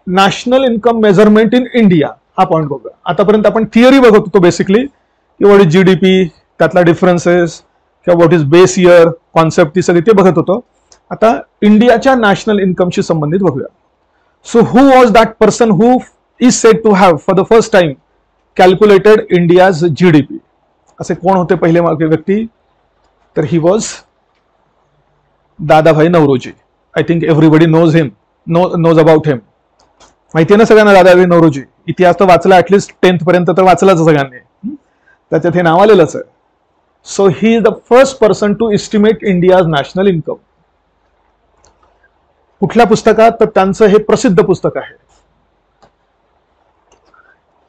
National income measurement in India हा point बघूया. आतापर्यंत आपण थिअरी बघत होतो बेसिकली की व्हॉट इज जीडीपी, त्यातला डिफरन्सेस किंवा what is base year concept, ती सगळी ते बघत होतो. आता इंडियाच्या नॅशनल इन्कमशी संबंधित बघूया. So who was that person who is said to have for the first time calculated India's GDP? असे कोण होते पहिले व्यक्ती? तर he was Dadabhai Naoroji. I think everybody knows him, knows about him. माहिती आहे ना सगळ्यांना दादाभाई नौरोजी? इतिहास तर वाचला, ऍटलिस्ट 10th पर्यंत तर वाचलाच सगळ्यांनी, त्याच्यात हे नाव आलेलंच आहे. So he is the first person to estimate India's national income. कुठल्या पुस्तकात? तर त्यांचं हे प्रसिद्ध पुस्तक आहे.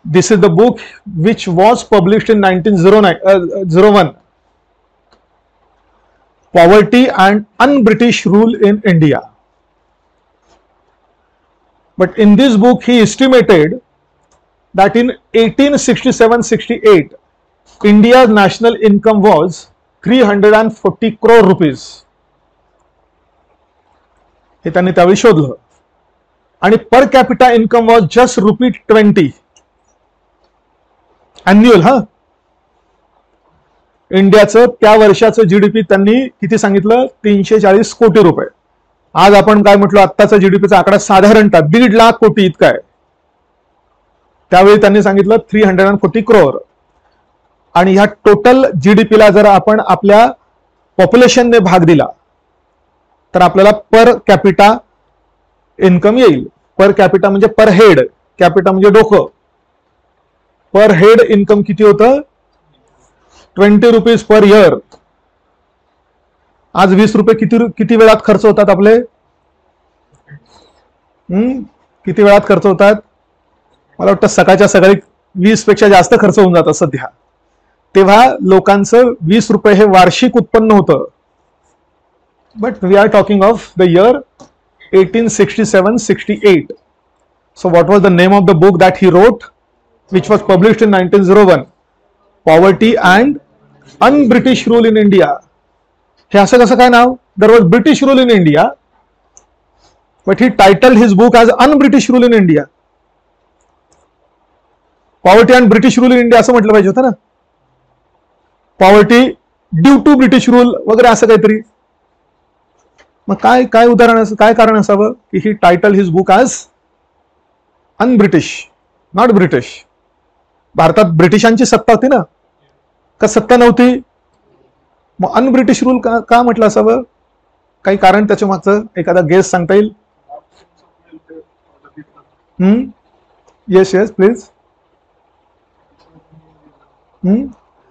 This is the book which was published in 1901, poverty and unbritish rule in India. But in this book, he estimated that in 1867-68, India's national income was 340 crore rupees. हे त्यांनी त्यावेळी शोधलं. आणि per capita income was just ₹20 annual. हा, इंडियाचं त्या वर्षाचं GDP त्यांनी किती सांगितलं? 340 कोटी रुपये. आज आपण काय म्हटलं, आत्ताचा जीडीपीचा आकडा साधारणतः 1.5 लाख कोटी इतका आहे. त्यावेळी त्यांनी सांगितलं 340 करोड. आणि ह्या टोटल जीडीपीला जर आपण आपल्या पॉप्युलेशनने भाग दिला तर आपल्याला पर कॅपिटा इन्कम येईल. पर कॅपिटा म्हणजे पर हेड, कॅपिटा म्हणजे डोकं. पर हेड इन्कम किती होतं? 20 रुपीज पर इयर. आज 20 रुपये किती वेळात खर्च होतात आपले? किती वेळात खर्च होतात? मला वाटतं सकाळच्या सकाळी 20 पेक्षा जास्त खर्च होऊन जातात सध्या. तेव्हा लोकांचं 20 रुपये हे वार्षिक उत्पन्न होतं. But we are talking of the year 1867-68. So what was the name of the book that he wrote which was published in 1901? Poverty and unbritish rule in India. हे असं कसं काय नाव? There was British rule in India, but he title his book as unbritish rule in India. Poverty and British rule in India असं म्हटलं पाहिजे होतं ना. Poverty due to British rule वगैरे असं काहीतरी. मग काय उदाहरण, काय कारण असावं की he title his book as unbritish, not British. भारतात ब्रिटिशांची सत्ता होती ना, का सत्ता नव्हती? मग अनब्रिटिश रूल का म्हटलं असावं? काही कारण त्याच्या मागचं एखादा गेस सांगता येईल? येस प्लीज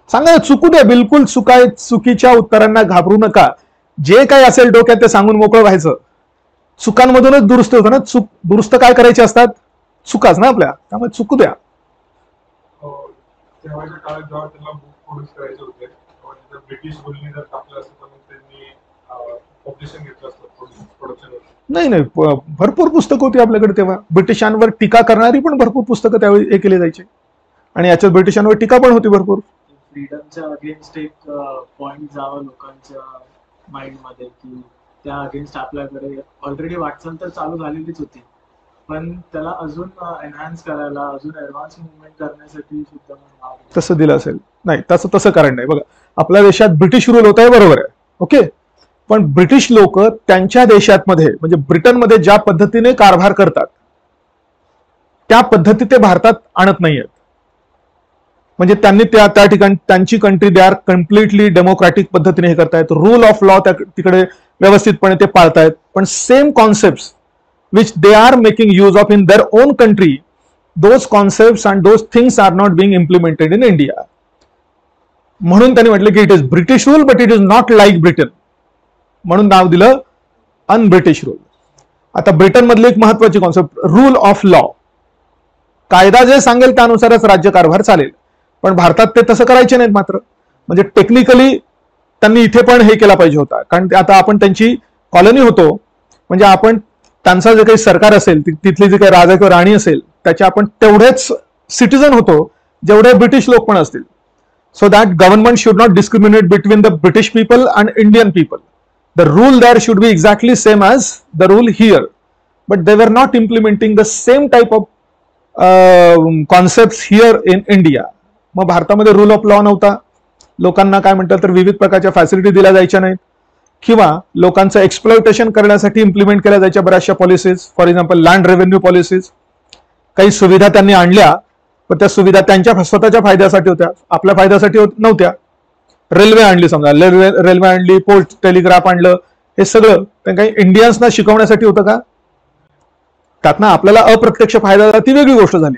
सांगा. चुकू द्या, बिलकुल चुकीच्या उत्तरांना घाबरू नका. जे काही असेल डोक्यात ते सांगून मोकळं व्हायचं. चुकांमधूनच दुरुस्त होतं ना. चूक दुरुस्त काय करायचे असतात? चुकाच ना आपल्या. त्यामुळे चुकू द्या. नाही, भरपूर पुस्तकं होती आपल्याकडे तेव्हा. ब्रिटिशांवर टीका करणारी पण भरपूर पुस्तकं त्यावेळी हे केली जायची. आणि याच्यात ब्रिटिशांवर टीका पण होती भरपूर. फ्रीडमच्या अगेन्स्ट एक पॉइंट जावं लोकांच्या माइंड मध्ये की त्या अगेन्स्ट आपल्याकडे ऑलरेडी वाटचाल तर चालू झालेलीच होती, पण त्याला अजून एनहान्स करायला, अजून ऍडव्हान्स मुवमेंट करण्यासाठी सुद्धा तसं दिलं असेल. नाही, तसं कारण नाही. बघा, आपल्या देशात ब्रिटिश रूल होत आहे, बरोबर आहे, ओके. पण ब्रिटिश लोक त्यांच्या देशामध्ये म्हणजे ब्रिटनमध्ये ज्या पद्धतीने कारभार करतात त्या पद्धती ते भारतात आणत नाहीयेत. म्हणजे त्यांनी त्या ठिकाणी त्यांची country they are completely democratic पद्धतीने हे करतायत. रूल ऑफ लॉ तिकडे व्यवस्थितपणे ते पाळतायत. पण same concept which they are making use of in their own country, those concepts and those things are not being implemented in India. म्हणून त्यांनी म्हटलं की it is British rule but it is not like Britain, म्हणून नाव दिलं un-British rule. आता Britain मधली एक महत्वाची कॉन्सेप्ट रूल ऑफ लॉ. कायदा जे सांगेल त्यानुसारच राज्यकारभार चालेल. पण भारतात ते तसं करायचे नाहीत मात्र. म्हणजे टेक्निकली त्यांनी इथे पण हे केला पाहिजे होता, कारण आता आपण त्यांची कॉलनी होतो. म्हणजे आपण त्यांचा जे काही सरकार असेल, तिथली जी काही राजा किंवा राणी असेल, त्याचे आपण तेवढेच सिटीजन होतो जेवढे ब्रिटिश लोक पण असतील. So that government should not discriminate between the British people and Indian people. The rule there should be exactly same as the rule here. but they were not implementing the same type of concept here in India. मग भारतामध्ये rule of law नव्हता, लोकांना काय म्हणतात तर विविध प्रकारच्या facility दिल्या जायच्या नाहीत, किंवा लोकांचं एक्सप्लॉयटेशन करण्यासाठी इम्प्लिमेंट केल्या जायच्या बऱ्याचशा policies. For example land revenue policies. काही सुविधा त्यांनी आणल्या, पण त्या सुविधा त्यांच्या स्वतःच्या फायद्यासाठी होत्या, आपल्या फायद्यासाठी नव्हत्या. रेल्वे आणली, समजा रेल्वे आणली, पोस्ट टेलिग्राफ आणलं, हे सगळं काही इंडियन्सना शिकवण्यासाठी होतं का? त्यातनं आपल्याला अप्रत्यक्ष फायदा झाला, ती वेगळी गोष्ट झाली.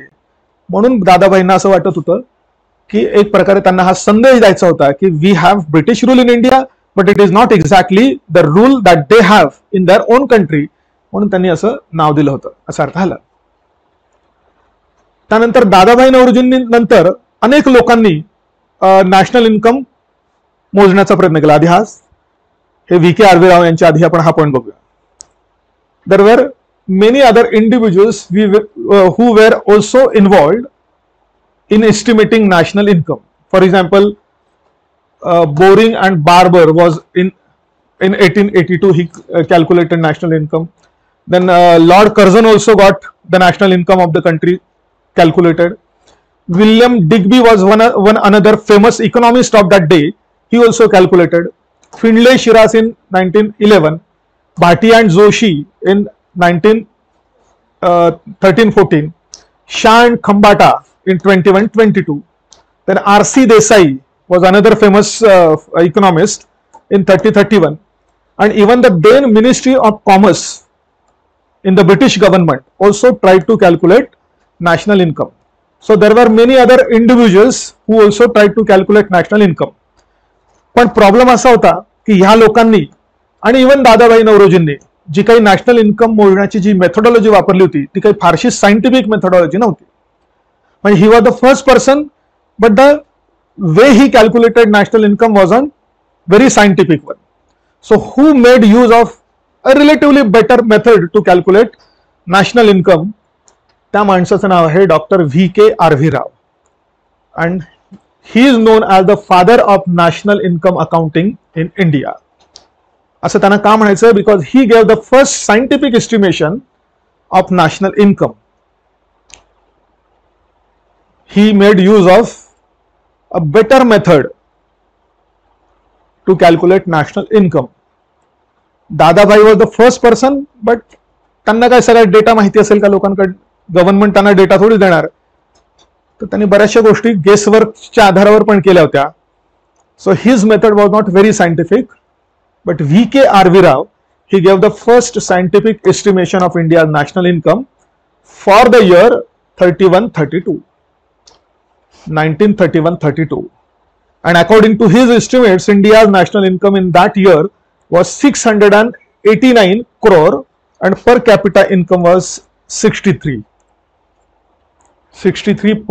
म्हणून दादाभाईंना असं वाटत होतं की एक प्रकारे त्यांना हा संदेश द्यायचा होता की we have British rule in India, but it is not exactly the rule that they have in their own country. म्हणून त्यांनी असं नाव दिलं होतं, असा अर्थ आला. त्यानंतर दादाभाई नौरोजींनी नंतर अनेक लोकांनी नॅशनल इन्कम मोजण्याचा प्रयत्न केला. आधी हे व्ही के आर व्ही राव यांच्या आधी आपण हा पॉईंट बघूया. There were many other individuals who were also involved in estimating national income. For example, Boring and Barber was in 1882 he calculated national income. Then Lord Curzon also got the national income of the country calculated. William Digby was one another famous economist of that day. He also calculated. Findlay Shiras in 1911. Bhatia and Joshi in 1314, Shah and Khambata in 2122. Then R.C. Desai was another famous economist in 3031, and even the then Ministry of Commerce in the British government also tried to calculate national income. So there were many other individuals who also tried to calculate national income. पण problem असा होता की ह्या लोकांनी आणि even Dadabhai नौरोजींनी जी काही national income मोजण्याची जी methodology वापरली होती ती काही फारशी सायंटिफिक मेथोडॉलॉजी नव्हती. म्हणजे he was the first person, but the way he calculated national income was on very scientific one. So who made use of a relatively better method to calculate national income? त्या माणसाचं नाव आहे doctor V K R V Rao, and he is known as the father of national income accounting in India. असं त्यांना का म्हणायचं? Because he gave the first scientific estimation of national income. He made use of a better method to calculate national income. Dadabhai was the first person, but त्यांना काय सगळा data माहिती असेल का लोकांकडे? गव्हर्नमेंट त्यांना डेटा थोडी देणार. तर त्यांनी बऱ्याचशा गोष्टी गेसवर्कच्या आधारावर पण केल्या होत्या. So his method was not very scientific. But V.K. R.V. Rao, he gave the first scientific estimation of India's national income for the year 1931-32. And according to his estimates, India's national income in that year was 689 crore and per capita income was 63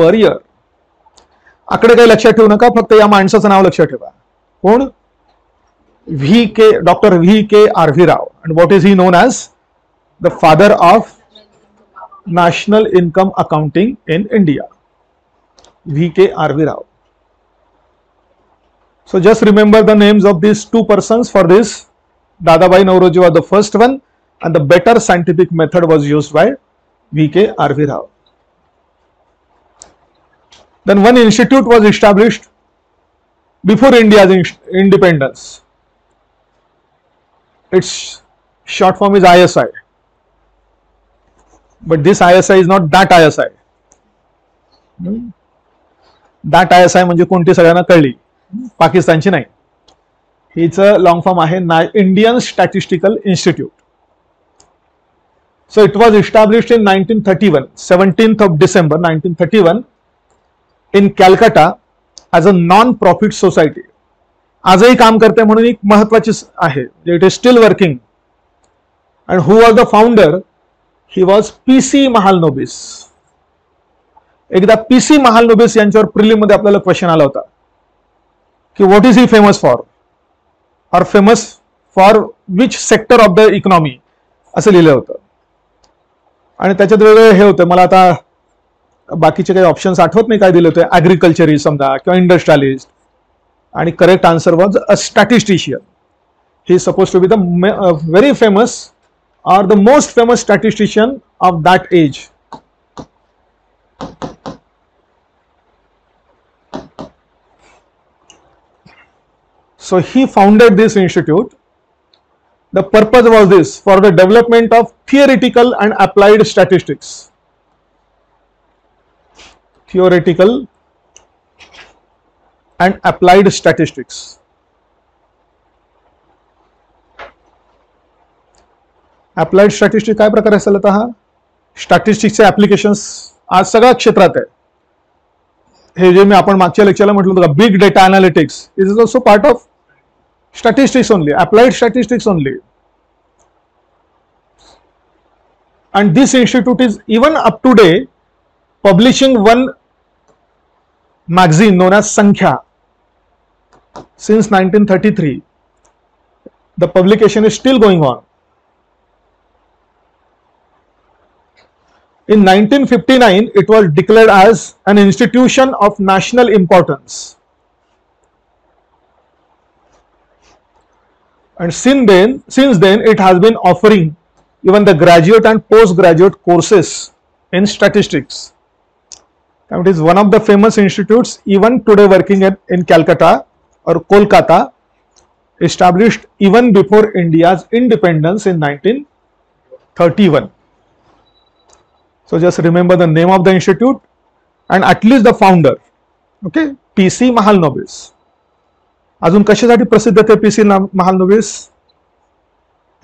per year. आकडे काही लक्षात ठेवू नका, फक्त या माणसाचं नाव लक्षात ठेवा. कोण? Dr. V.K. R.V. Rao. And what is he known as? The father of national income accounting in India. V.K. R.V. Rao. So just remember the names of these two persons for this. Dadabhai Naoroji was the first one, and the better scientific method was used by V.K. R.V. Rao. Then one institute was established before India's independence. Its short form is ISI, but this ISI is not that ISI. That ISI म्हणजे कोणती सगळ्यांना कळली, पाकिस्तानची नाही. हिचं long form आहे Indian statistical institute. So it was established in 1931, 17th of December 1931 in Calcutta as a non-profit society. आजही काम करते म्हणून एक महत्वाची आहे. It is steel working. And who was the founder? He was PC. Mahalanobis. एकदा PC. Mahalanobis यांच्यावर प्रिलिम मध्ये आपल्याला क्वेश्चन आला होता की what is he famous for, or famous for which sector of the economy, असं लिहिलं होतं. आणि त्याच्यात वेगळे हे होते, मला आता बाकीचे काही ऑप्शन्स आठवत नाही काय दिले होते. ऍग्रिकल्चरिस्ट समजा किंवा इंडस्ट्रियलिस्ट. आणि correct answer was a statistician. He is suppose to be the very famous are the most famous statistician of that age? So he founded this institute. The purpose was this: for the development of theoretical and applied statistics. Theoretical and applied statistics. Applied statistics काय प्रकार असेल आता? हा स्टॅटिस्टिक्सचे applications आज सगळ्या क्षेत्रात आहे. हे जे मी आपण मागच्या लेक्चरला म्हटलं होतं का, big data analytics is also part of statistics only, applied statistics only. And this institute is even up to date publishing one magazine known as Sankhya since 1933. The publication is still going on. In 1959, it was declared as an institution of national importance. And since then, it has been offering even the graduate and postgraduate courses in statistics. And it is one of the famous institutes even today working in Calcutta or Kolkata, established even before India's independence in 1931. So just remember the name of the institute and at least the founder. Okay, P.C. Mahalanobis. अजून कशासाठी प्रसिद्ध ते PC Mahalanobis?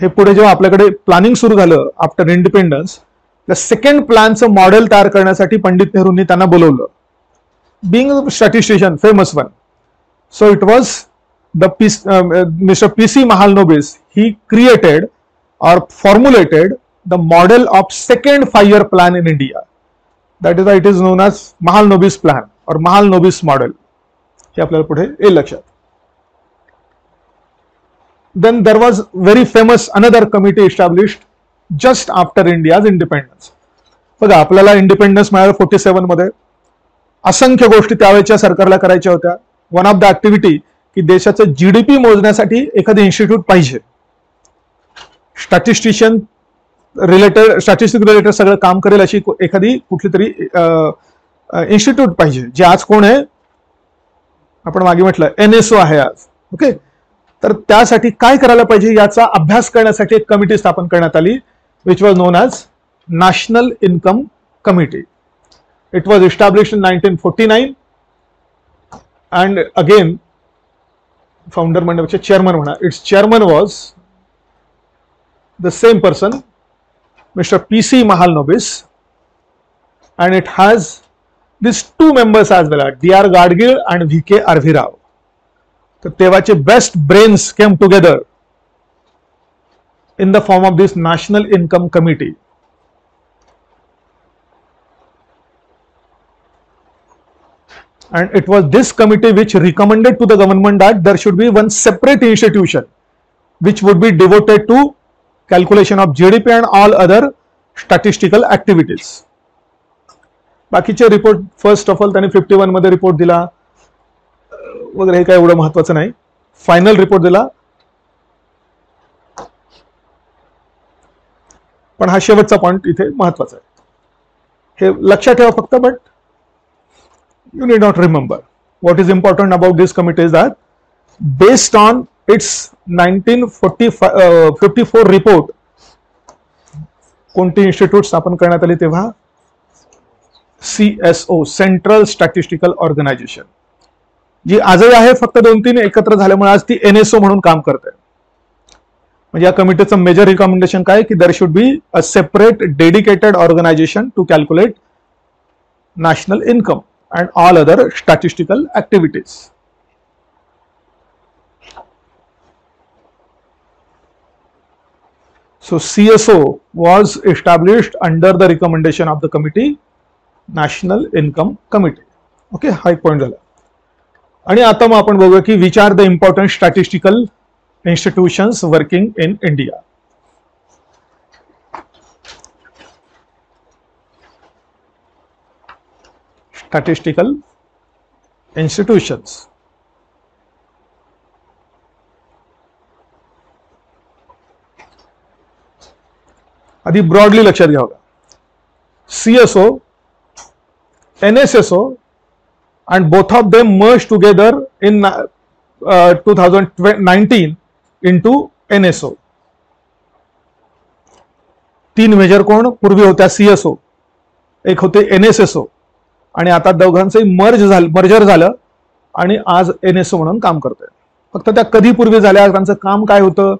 हे पुढे जेव्हा आपल्याकडे planning सुरू झालं आफ्टर इंडिपेंडन्स, त्या सेकंड प्लॅनचं मॉडेल तयार करण्यासाठी पंडित नेहरूंनी त्यांना बोलवलं. Being statistician famous one, so it was the mister PC Mahalanobis. He created or formulated the model of second 5-year plan in India. That is it is known as Mahalanobis plan or Mahalanobis model. हे आपल्याला पुढे येईल लक्षात. Then there was very famous another committee established just after India's independence. बघा, आपल्याला independence मिळालं 47 मध्ये. असंख्य गोष्टी त्यावेळेच्या सरकारला करायच्या होत्या. वन ऑफ द ऍक्टिव्हिटी की देशाचं जीडीपी मोजण्यासाठी एखादी इन्स्टिट्यूट पाहिजे. स्टॅटिस्टिशियन रिलेटेड, स्टॅटिस्टिक रिलेटेड सगळं काम करेल अशी एखादी कुठली तरी इन्स्टिट्यूट पाहिजे. जे आज कोण आहे? आपण मागे म्हटलं NSO आहे आज. ओके, तर त्यासाठी काय करायला पाहिजे याचा अभ्यास करण्यासाठी एक कमिटी स्थापन करण्यात आली, which was non as national income committee. It was established in 1949 and again founder म्हणण्यापेक्षा चेअरमन म्हणा, it's chairman was the same person, mister P.C. Mahalanobis, and it has these 2 members as well, D.R. Gadgil and V.K. Arvirao. तर तेव्हाचे best brains came together in the form of this national income committee. And it was this committee which recommended to the government that there should be one separate institution which would be devoted to calculation of GDP and all other statistical activities. बाकीचे report first of all त्यांनी 51 मध्ये report दिला वगैरे, हे काय एवढं महत्वाचं नाही. फायनल रिपोर्ट दिला, पण हा शेवटचा पॉइंट इथे महत्वाचा आहे. हे लक्षात ठेवा फक्त, but you need not remember. What is important about this committee is that based on it's 1954 report कोणती इन्स्टिट्यूट स्थापन करण्यात आली तेव्हा? CSO, सेंट्रल स्टॅटिस्टिकल ऑर्गनायझेशन, जी आजही आहे, फक्त 2-3 एकत्र झाल्यामुळे आज ती NSO म्हणून काम करते. म्हणजे या कमिटीचं मेजर रिकमेंडेशन काय की there should be a separate dedicated organisation to calculate national income and all other statistical activities. So CSO was established under the recommendation of the committee, National Income Committee. Okay, हा एक point झाला. आणि आता मग आपण बघूया की which are the important statistical institutions working in India. Statistical institutions. आधी ब्रॉडली लक्षात घ्या बघा. CSO, NSSO and both of them merged together in 2019 into NSO. तीन मेजर कोण पूर्वी होत्या CSO, एक होते NSSO, आणि आता दोघांचंही मर्जर झालं आणि आज NSO म्हणून काम करतोय. फक्त त्या कधी पूर्वी झाल्या, त्यांचं काम काय होतं,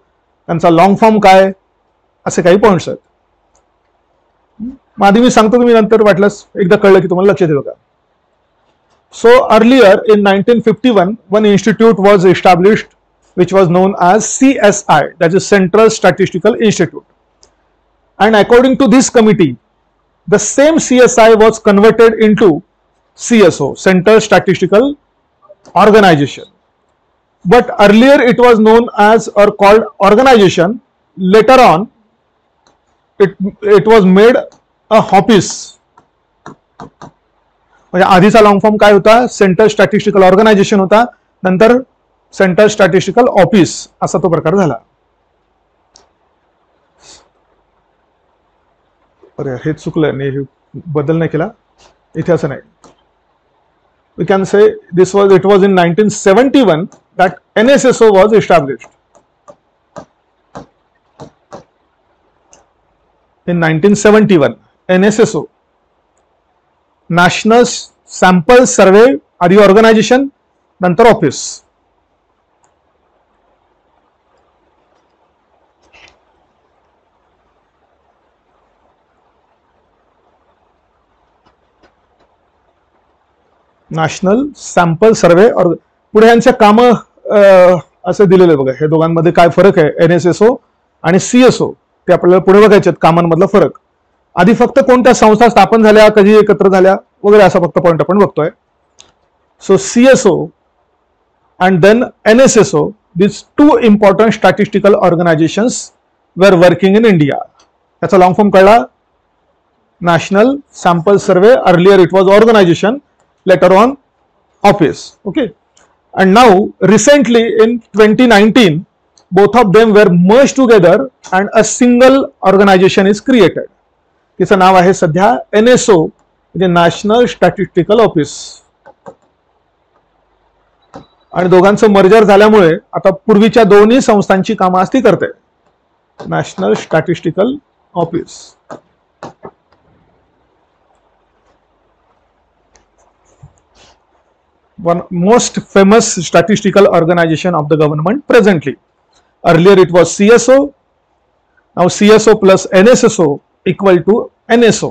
त्यांचा लॉंग फॉर्म काय, असे काही पॉइंट्स आहेत. आधी मी सांगतो, तुम्ही नंतर वाटल्यास एकदा कळलं की तुम्हाला लक्षात येईल का. So earlier in 1951, one institute was established which was known as CSI, that is Central Statistical Institute. And according to this committee, the same CSI was converted into CSO, Central Statistical Organization. But earlier it was known as or called organization. Later on, it was made a office. म्हणजे आधीचा long form काय होता, central statistical organisation होता, नंतर central statistical office असा तो प्रकार झाला. अरे हे चुकलं, हे बदल नाही केला इथे, असं नाही. We can say this was it was in 1971 that NSSO was established. In 1971 NSSO, national sample survey आधी ऑर्गनायझेशन, नंतर ऑफिस. नॅशनल सॅम्पल सर्वे और पुढे यांचे काम असे दिलेले बघा. हे दोघांमध्ये काय फरक आहे, NSSO आणि CSO, ते आपल्याला पुढे बघायचे कामांमधला फरक. आधी फक्त कोणत्या संस्था स्थापन झाल्या, कधी एकत्र झाल्या वगैरे असा फक्त पॉइंट आपण बघतोय. So CSO and then NSSO, these two important statistical organizations were working in India. त्याचा लॉंग फॉर्म कळला, national sample survey. Earlier it was organisation, later on office. Okay. And now recently in 2019 both of them were merged together and a single organization is created. तिचं नाव आहे सध्या NSO, म्हणजे national statistical office. आणि दोघांचं merger झाल्यामुळे आता पूर्वीच्या दोन्ही संस्थांची कामं आज ती करते. National statistical office. One most famous statistical organisation of the government presently. Earlier it was CSO, now CSO plus NSSO equal to NSO.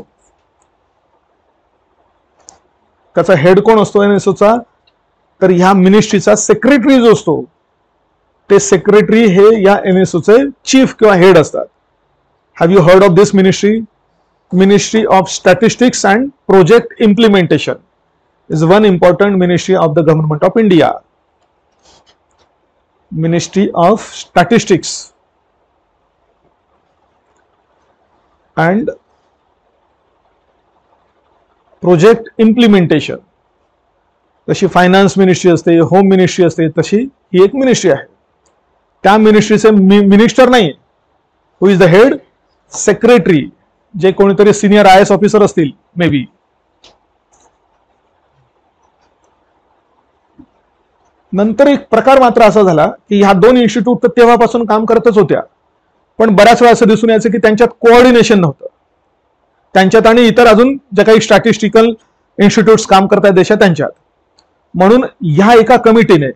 त्याचा हेड कोण असतो NSO चा, तर ह्या मिनिस्ट्रीचा सेक्रेटरी जो असतो, ते सेक्रेटरी हे या NSO चे चीफ किंवा हेड असतात. Have you heard of this ministry? Ministry of statistics and project implementation is one important ministry of the government of India. Ministry of Statistics and Project Implementation. जशी finance ministry असते, home ministry असते, तशी ही एक ministry आहे. त्या मिनिस्ट्रीचे minister नाही. हु is the head? Secretary, जे कोणीतरी सिनियर IAS ऑफिसर असतील मे बी. नंतर एक प्रकार मात्र असा झाला की ह्या दोन इन्स्टिट्यूट तर तेव्हापासून काम करतच होत्या, पण बऱ्याच वेळा असं दिसून यायचं की त्यांच्यात कोऑर्डिनेशन नव्हतं. त्यांच्यात आणि इतर अजून ज्या काही स्टॅटिस्टिकल इन्स्टिट्यूट्स काम करतात देशात त्यांच्यात. म्हणून ह्या एका कमिटीने,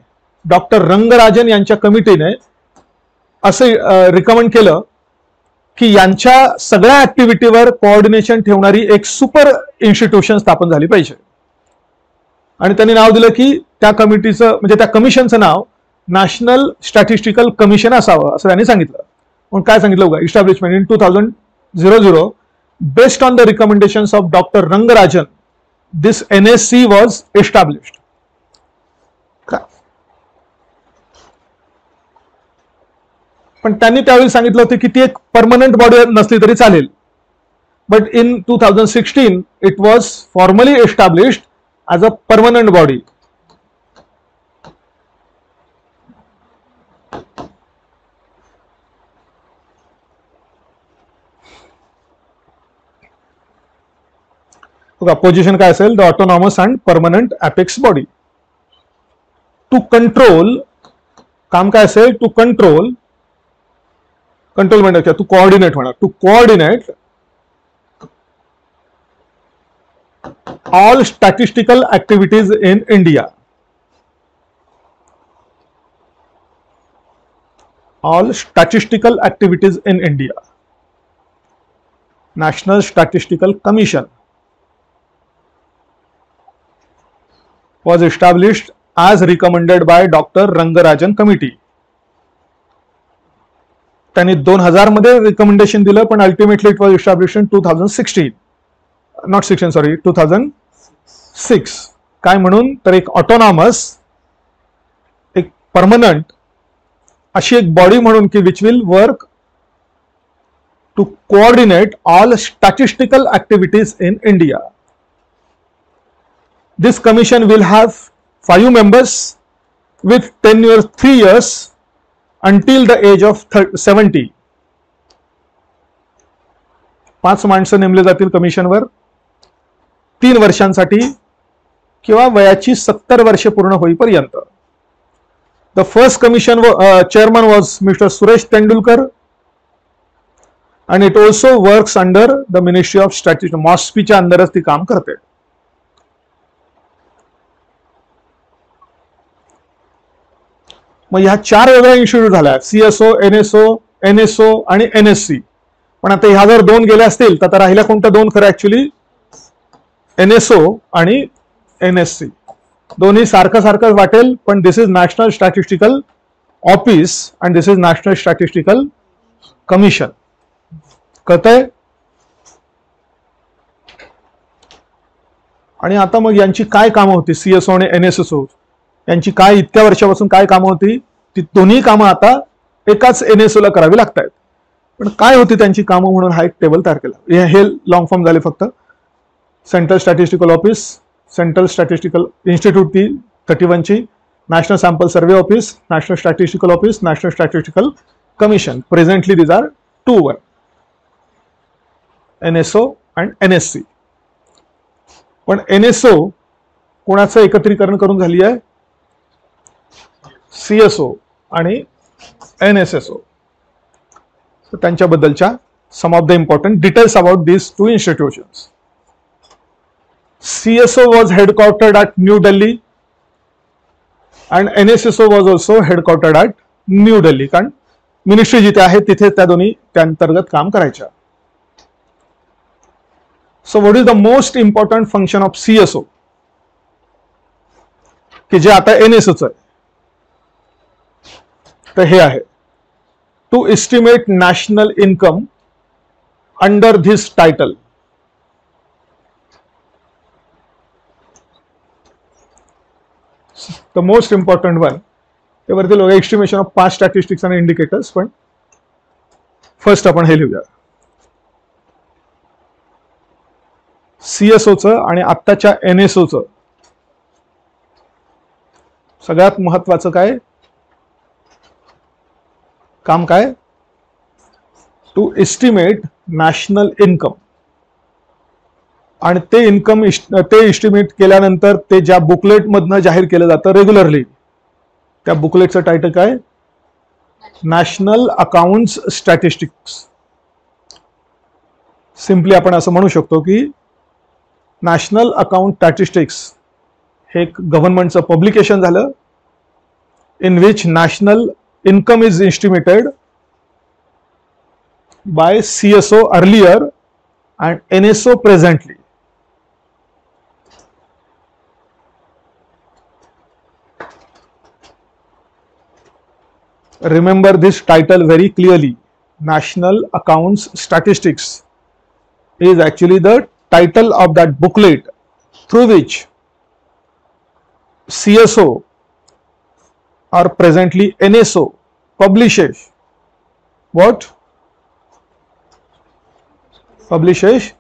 डॉक्टर रंगराजन यांच्या कमिटीने असं रिकमेंड केलं की यांच्या सगळ्या ऍक्टिव्हिटीवर कोऑर्डिनेशन ठेवणारी एक सुपर इन्स्टिट्यूशन स्थापन झाली पाहिजे. आणि त्यांनी नाव दिलं की त्या कमिटीचं, म्हणजे त्या कमिशनचं नाव नॅशनल स्टॅटिस्टिकल कमिशन असावं, असं त्यांनी सांगितलं. पण काय सांगितलं बघा, establishment in 2000 based on the recommendations of doctor Rangarajan this NSC was established. पण त्यांनी त्यावेळी सांगितलं होतं की ती एक परमनंट बॉडी नसली तरी चालेल. But in 2016 it was formally established as a permanent body. बघा पोझिशन काय असेल, the autonomous and permanent apex body. To control, काम काय असेल, टू कंट्रोल, कंट्रोल म्हणजे टू कोऑर्डिनेट म्हणा, to coordinate all statistical activities in India. All statistical activities in India. National Statistical Commission was established as recommended by Dr. Rangarajan Committee. त्यांनी 2000 मध्ये recommendation दिलं, पण ultimately it was established in 2016. Not 16 sorry 2006. काय म्हणून, तर एक autonomous, एक permanent अशी एक बॉडी म्हणून की which will work to coordinate all statistical activities in India. This commission will have 5 members with tenure 3 years until the age of 70. 5 माणसं नेमले जातील कमिशनवर 3 वर्षांसाठी किंवा वयाची 70 वर्षे पूर्ण होईपर्यंत. The first commission chairman was mister Suresh Tendulkar आणि it also works under the ministry of statistics. मॉस्पीच्या अंडरच ती काम करते. मग ह्या 4 वेगळ्या इन्स्टिट्यूट झाल्या, सीएसओ, एनएसओ, एनएसओ आणि एनएससी. पण आता ह्या जर 2 गेल्या असतील तर राहिल्या कोणत्या 2 खरं ऍक्च्युली, एनएसओ आणि एनएससी. दोन्ही सारखं वाटेल, पण this is national statistical office and this is national statistical commission. कळतंय? आणि आता मग यांची काय कामं होती, सीएसओ आणि एनएसओ यांची काय इतक्या वर्षापासून काय कामं होती, ती दोन्ही कामं आता एकाच एनएसओ ला करावी लागतात. पण काय होती त्यांची कामं म्हणून हा एक टेबल तयार केला. हे लॉंग फॉर्म झाले फक्त. Central statistical office, central statistical institute ती 31 ची, national sample survey office, national statistical office, national statistical commission. Presently these are 2 वर, एनएसओ अँड एनएससी. पण एनएसओ कोणाचं एकत्रीकरण करून झाली आहे, सीएसओ आणि एनएसएसओ. त्यांच्याबद्दलच्या some of the important details about these 2 institutions. CSO was headquartered at New Delhi and NSSO was also headquartered at New Delhi. कारण मिनिस्ट्री जिथे आहे तिथे त्या दोन्ही त्या अंतर्गत काम करायच्या. So what is the most important function of CSO की जे आता NSOच आहे, तर हे आहे to estimate national income under this title. The most important one, त्यावरती लोक एस्टिमेशन ऑफ पास्ट स्टॅटिस्टिक्स आणि इंडिकेटर्स. पण फर्स्ट आपण हे लिहूया, सीएसओचं आणि आत्ताच्या एनएसओचं सगळ्यात महत्वाचं काय काम, काय टू एस्टिमेट नॅशनल इन्कम. आणि ते इन्कम ते एस्टिमेट केल्यानंतर ते ज्या बुकलेट मधनं जाहीर केलं जातं रेग्युलरली, त्या बुकलेटचं टायटल काय, नॅशनल अकाउंट्स स्टॅटिस्टिक्स. सिम्पली आपण असं म्हणू शकतो की नॅशनल अकाउंट स्टॅटिस्टिक्स हे एक गव्हर्नमेंटचं पब्लिकेशन झालं in which national income is estimated by CSO earlier and NSO presently. Remember this title very clearly. National Accounts Statistics is actually the title of that booklet through which CSO or presently NSO publishes what? Publishes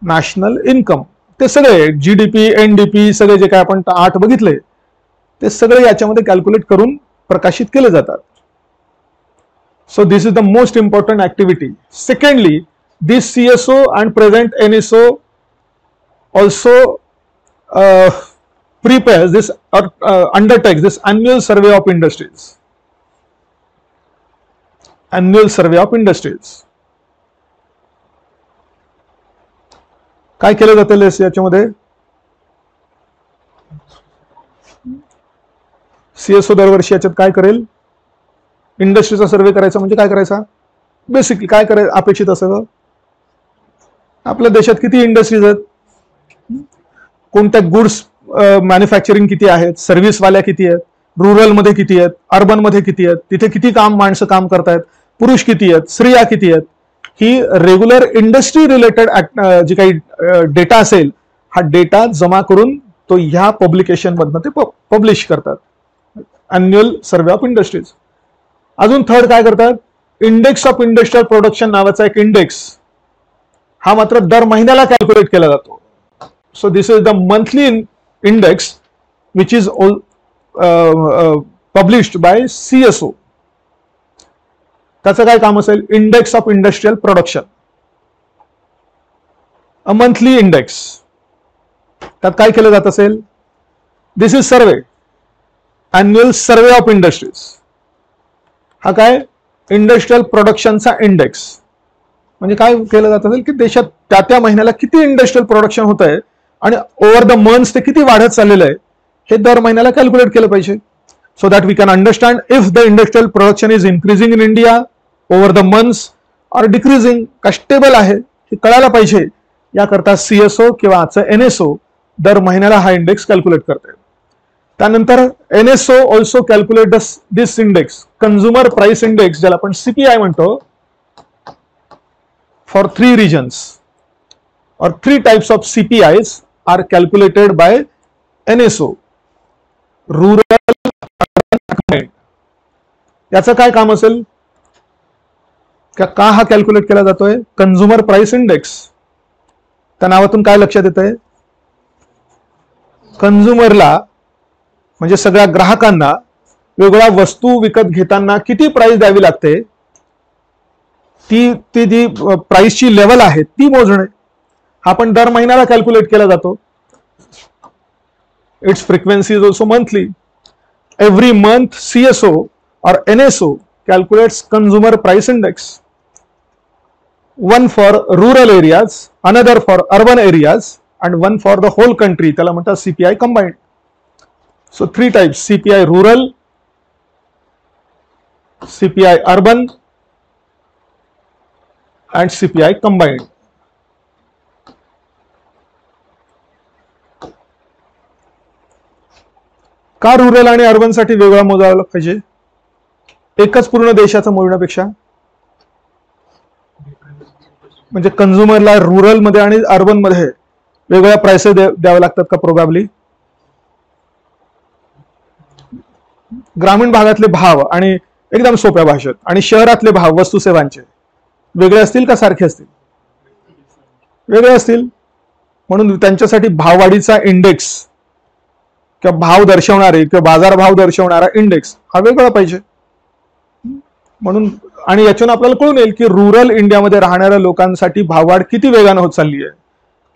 national income. ते सगळे GDP, NDP सगळे जे काय आपण 8 बघितले ते सगळे याच्यामध्ये कॅल्क्युलेट करून प्रकाशित केले जातात. So this is the most important activity. Secondly, this CSO and present NSO also prepares this or undertakes this annual survey of industries. Annual survey of industries. काय केलं जातं याच्यामध्ये? सीएसओ दरवर्षी याच्यात काय करेल? इंडस्ट्रीचा सर्वे करायचा. म्हणजे काय करायचा? बेसिकली काय करायचं अपेक्षित असं? आपल्या देशात किती इंडस्ट्रीज आहेत, कोणत्या गुड्स मॅन्युफॅक्चरिंग किती आहेत, सर्व्हिसवाल्या किती आहेत, रुरल मध्ये किती आहेत, अर्बन मध्ये किती आहेत, तिथे किती माणसं काम करतायत, पुरुष किती आहेत, स्त्रिया किती आहेत, ही रेग्युलर इंडस्ट्री रिलेटेड जे काही डेटा असेल हा डेटा जमा करून तो ह्या पब्लिकेशन मधनं ते पब्लिश करतात. Annual survey of industries. अजून थर्ड काय करतात? इंडेक्स ऑफ इंडस्ट्रियल प्रोडक्शन नावाचा एक इंडेक्स, हा मात्र दर महिन्याला कॅल्क्युलेट केला जातो. So this is the monthly index which is published by CSO. त्याचं काय काम असेल? Index of industrial production, a monthly index. त्यात काय केलं जात असेल? This is survey, annual survey of industries. हा काय? इंडस्ट्रियल प्रोडक्शनचा इंडेक्स. म्हणजे काय केलं जात असेल की देशात त्या महिन्याला किती इंडस्ट्रियल प्रोडक्शन होत आहे आणि ओव्हर द मंथ्स ते किती वाढत चाललेलं आहे हे दर महिन्याला कॅल्क्युलेट केलं पाहिजे. So that we can understand if the industrial production is increasing in India over the months or decreasing, का स्टेबल आहे हे कळायला पाहिजे. याकरता सीएसओ किंवा आजचं एनएसओ दर महिन्याला हा इंडेक्स कॅल्क्युलेट करते. त्यानंतर एनएसओ ऑल्सो कॅल्क्युलेट दिस इंडेक्स, कंझ्युमर प्राइस इंडेक्स, ज्याला आपण सीपीआय म्हणतो, for 3 regions or 3 types of CPIs are calculated by NSO. Rural, urban. याचं काय काम असेल? का हा कॅल्क्युलेट केला जातोय? Consumer price index. त्या नावातून काय लक्षात येतंय? कंझ्युमरला म्हणजे सगळ्या ग्राहकांना वेगवेगळ्या वस्तू विकत घेताना किती प्राइस द्यावी लागते, ती जी प्राइसची लेवल आहे ती मोजणे. हा पण दर महिन्याला कॅल्क्युलेट केला जातो. Its frequency is also monthly. Every month CSO or NSO calculates consumer price index. One for rural areas, another for urban areas and one for the whole country. त्याला म्हणतात CPI combined. So 3 types: CPI rural, CPI urban and CPI combined. का rural आणि urban साठी वेगळा मोजायला पाहिजे? एकच पूर्ण देशाचं मोजण्यापेक्षा. म्हणजे कंझ्युमरला रुरल मध्ये आणि अर्बन मध्ये वेगवेगळ्या प्राइसेस द्यावे लागतात का? प्रोबॅबली. ग्रामीण भागातले भाव आणि एकदम सोप्या भाषेत आणि शहरातले भाव वस्तू सेवांचे वेगळे असतील का सारखे असतील? वेगळे असतील. म्हणून त्यांच्यासाठी भाववाढीचा इंडेक्स किंवा भाव दर्शवणारे किंवा बाजार भाव दर्शवणारा इंडेक्स हा वेगळा पाहिजे. म्हणून आणि याच्यातून आपल्याला कळून येईल की रुरल इंडियामध्ये राहणाऱ्या लोकांसाठी भाववाढ किती वेगाने होत चालली आहे,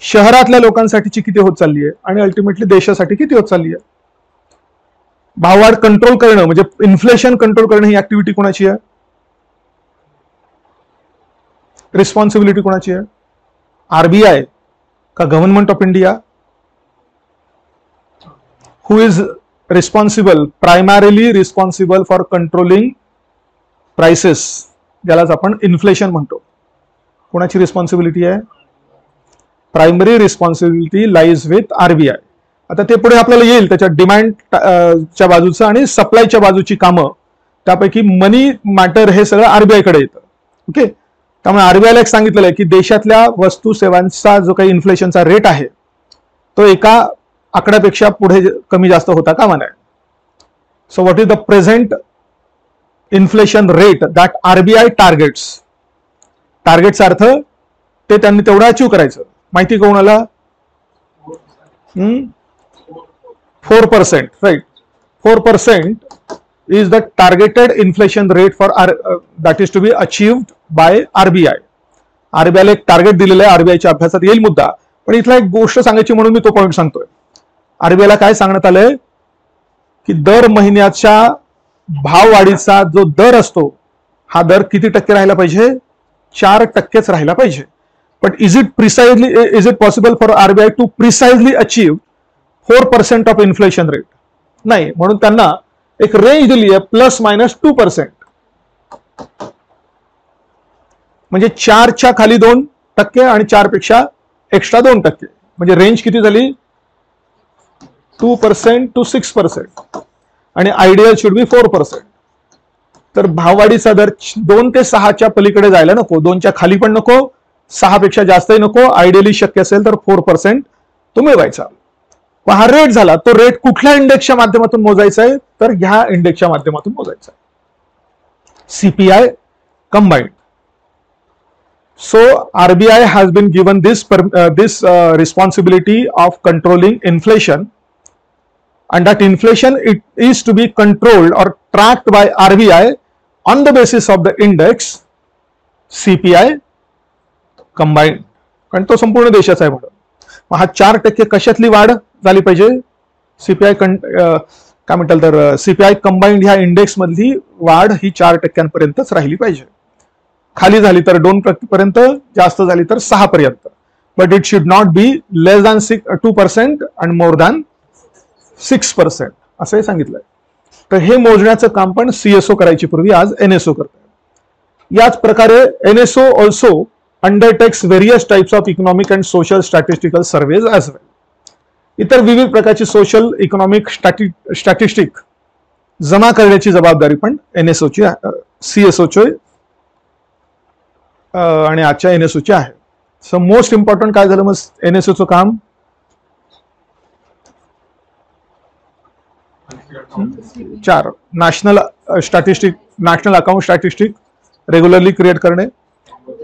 शहरातल्या लोकांसाठीची किती होत चालली आहे आणि अल्टिमेटली देशासाठी किती होत चालली आहे. भाववाढ कंट्रोल करणं म्हणजे इन्फ्लेशन कंट्रोल करणं ही ऍक्टिव्हिटी कोणाची आहे? रिस्पॉन्सिबिलिटी कोणाची आहे? आरबीआय का government of India? Who is responsible, primarily responsible for controlling prices, ज्यालाच आपण इन्फ्लेशन म्हणतो. कोणाची रिस्पॉन्सिबिलिटी आहे? Primary responsibility lies with RBI. आता ते पुढे आपल्याला येईल त्याच्या डिमांडच्या बाजूचं आणि सप्लायच्या बाजूची कामं, त्यापैकी मनी मॅटर हे सगळं आरबीआय कडे येतं. ओके. त्यामुळे आरबीआयला एक सांगितलेलं आहे की देशातल्या वस्तू सेवांचा जो काही इन्फ्लेशनचा रेट आहे तो एका आकड्यापेक्षा पुढे कमी जास्त होता कामा नये. So what is the present inflation rate that RBI targets? टार्गेटचा अर्थ ते त्यांनी तेवढं अचीव्ह करायचं. माहिती कोणाला? 4%, right. 4% is the targeted inflation rate for that is to be achieved by RBI. आरबीआयला एक टार्गेट दिलेलं आहे, आरबीआयच्या अभ्यासात येईल मुद्दा. पण इथला एक गोष्ट सांगायची म्हणून मी तो पॉईंट सांगतोय. आरबीआयला काय सांगण्यात आलंय की दर महिन्याच्या भाववाढीचा जो दर असतो हा दर किती टक्के राहिला पाहिजे? 4% राहिला पाहिजे. But is it possible for RBI to precisely achieve 4% of inflation rate? नाही, म्हणून त्यांना एक रेंज दिली आहे ±2%. म्हणजे 4च्या खाली 2% आणि 4 पेक्षा एक्स्ट्रा 2%. म्हणजे रेंज किती झाली? 2% to 6%. आणि आयडियल शुड बी 4%. तर भाववाढीचा दर 2 ते 6च्या पलीकडे जायला नको, 2च्या खाली पण नको, 6 पेक्षा जास्तही नको. आयडियली शक्य असेल तर 4% तो मिळवायचा. हा रेट झाला. तो रेट कुठल्या इंडेक्सच्या माध्यमातून मोजायचा आहे? तर ह्या इंडेक्सच्या माध्यमातून मोजायचा आहे, CPI combined. So RBI has been given this responsibility of controlling inflation, and that inflation it is to be controlled or tracked by RBI on the basis of the index CPI combined. कारण तो संपूर्ण देशाचा आहे म्हणून. मग हा 4% कशातली वाढ झाली पाहिजे? सीपीआय काय म्हणतात तर सीपीआय कंबाइंड ह्या इंडेक्स मधली वाढ ही 4%पर्यंतच राहिली पाहिजे. खाली झाली तर 2% पर्यंत, जास्त झाली तर 6 पर्यंत. But it should not be less than 2% and more than 6% असंही सांगितलंय. तर हे मोजण्याचं काम पण सीएसओ करायची पूर्वी आज एनएसओ करते. याच प्रकारे NSO also undertakes various types of economic and social statistical surveys as well. इतर विविध प्रकारची सोशल इकॉनॉमिक स्टॅटिस्टिक जमा करण्याची जबाबदारी पण एनएसओची सीएसओची आणि आजच्या एनएसओची आहे. सो मोस्ट इम्पॉर्टंट काय झालं मग एनएसओचं काम? चार national account statistic regularly create करणे,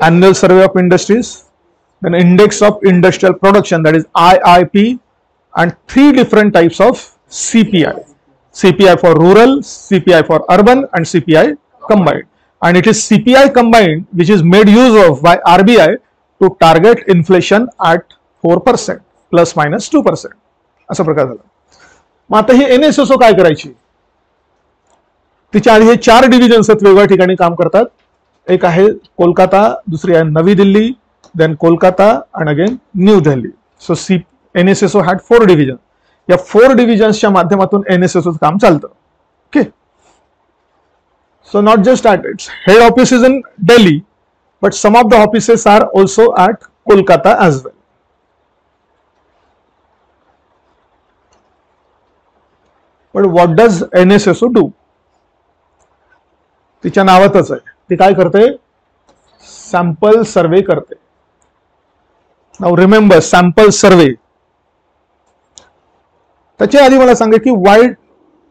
annual survey of industries, then index of industrial production that is IIP, and 3 different types of CPI. CPI for rural, CPI for urban, and CPI combined. And it is CPI combined which is made use of by RBI to target inflation at 4% ±2%. असा प्रकार झाला. मग आता ही NSSO काय करायची? तिच्या आधी हे 4 डिव्हिजन्स आहेत, वेगवेगळ्या ठिकाणी काम करतात. एक आहे कोलकाता, दुसरी आहे नवी दिल्ली, देन कोलकाता आणि again new Delhi. So NSSO had 4 divisions. या 4 divisions च्या माध्यमातून NSSO काम चालतं. Okay. So not just at its head office is in Delhi, but some of the offices are also at Kolkata as well. But what does NSSO do? तिच्या नावातच आहे. ती काय करते? सॅम्पल सर्वे करते. Now remember sample survey. त्याच्या आधी मला सांगा की why